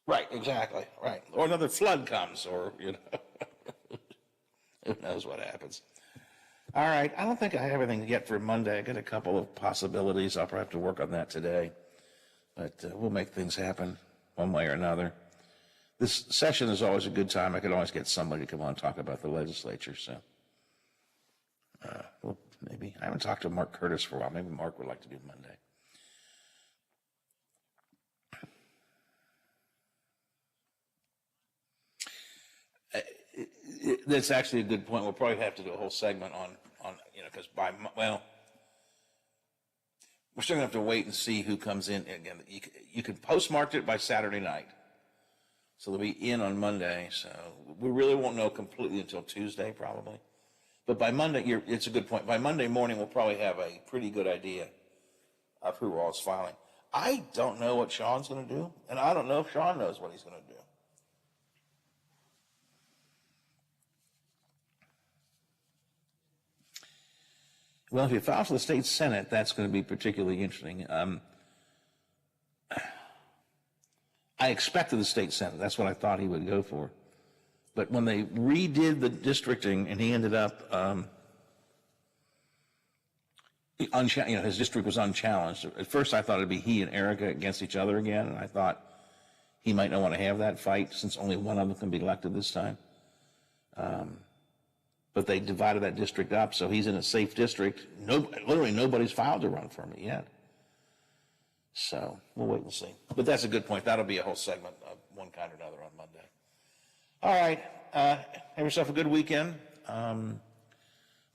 Right, exactly, right. Or another flood comes, or, who knows what happens. All right, I don't think I have everything yet for Monday. I got a couple of possibilities. I'll probably have to work on that today. But we'll make things happen one way or another. This session is always a good time. I could always get somebody to come on and talk about the legislature, so. Well, maybe. I haven't talked to Mark Curtis for a while. Maybe Mark would like to do Monday. That's actually a good point. We'll probably have to do a whole segment on because we're still going to have to wait and see who comes in. Again, you can postmark it by Saturday night. So they'll be in on Monday. So we really won't know completely until Tuesday, probably. But by Monday, it's a good point. By Monday morning, we'll probably have a pretty good idea of who all is filing. I don't know what Sean's going to do, and I don't know if Sean knows what he's going to do. Well, if he files for the state Senate, that's going to be particularly interesting. I expected the state Senate. That's what I thought he would go for. But when they redid the districting and he ended up, his district was unchallenged. At first I thought it'd be he and Erica against each other again, and I thought he might not want to have that fight since only one of them can be elected this time. But they divided that district up, so he's in a safe district. Literally nobody's filed to run for me yet. So we'll wait and see. But that's a good point. That'll be a whole segment of one kind or another on Monday. All right. Have yourself a good weekend. I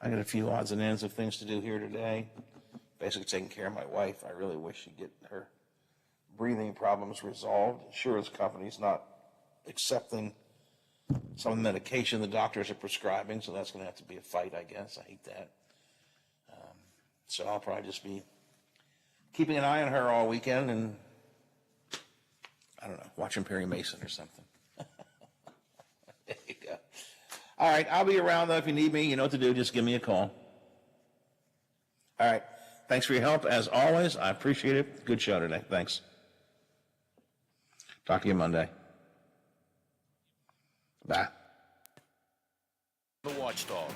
got a few odds and ends of things to do here today. basically taking care of my wife. I really wish she'd get her breathing problems resolved. Insurance company's not accepting some of the medication the doctors are prescribing, so that's going to have to be a fight, I guess. I hate that. So I'll probably just be keeping an eye on her all weekend and, I don't know, watching Perry Mason or something. There you go. All right, I'll be around, though. If you need me, you know what to do. Just give me a call. All right. Thanks for your help, as always. I appreciate it. Good show today. Thanks. Talk to you Monday. Bye. The Watchdog.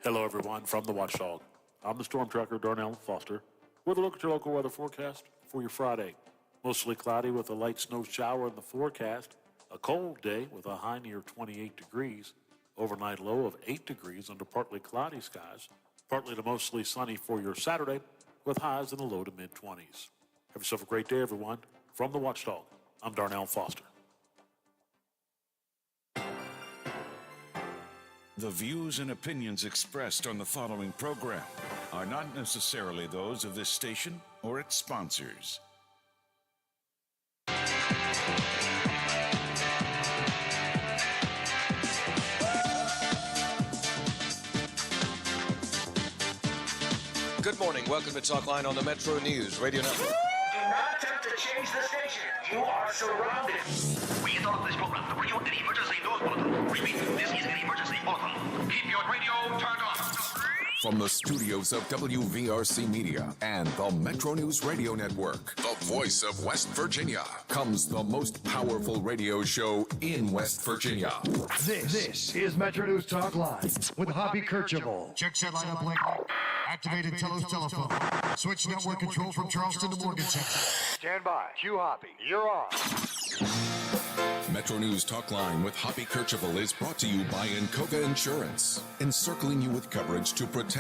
Hello, everyone, from The Watchdog. I'm the storm tracker, Darnell Foster, with a look at your local weather forecast for your Friday. Mostly cloudy with a light snow shower in the forecast. A cold day with a high near 28 degrees. Overnight low of 8 degrees under partly cloudy skies. Partly to mostly sunny for your Saturday with highs in the low to mid-20s. Have yourself a great day, everyone. From The Watchdog, I'm Darnell Foster. The views and opinions expressed on the following program are not necessarily those of this station or its sponsors. Good morning. Welcome to Talkline on the Metro News Radio Network. Do not attempt to change the station. You are surrounded. We interrupt this program to bring you an emergency news bulletin. Repeat, this is an emergency bulletin. Keep your radio turned on. From the studios of WVRC Media and the Metro News Radio Network, the voice of West Virginia, comes the most powerful radio show in West Virginia. This is Metro News Talk Live with Hoppy Kercheval. Check set lineup link. Activated telephone. Switch network control from Charleston to Morgantown. Stand by. Q Hoppy. You're on. Metro News Talk Line with Hoppy Kercheval is brought to you by Encoga Insurance, encircling you with coverage to protect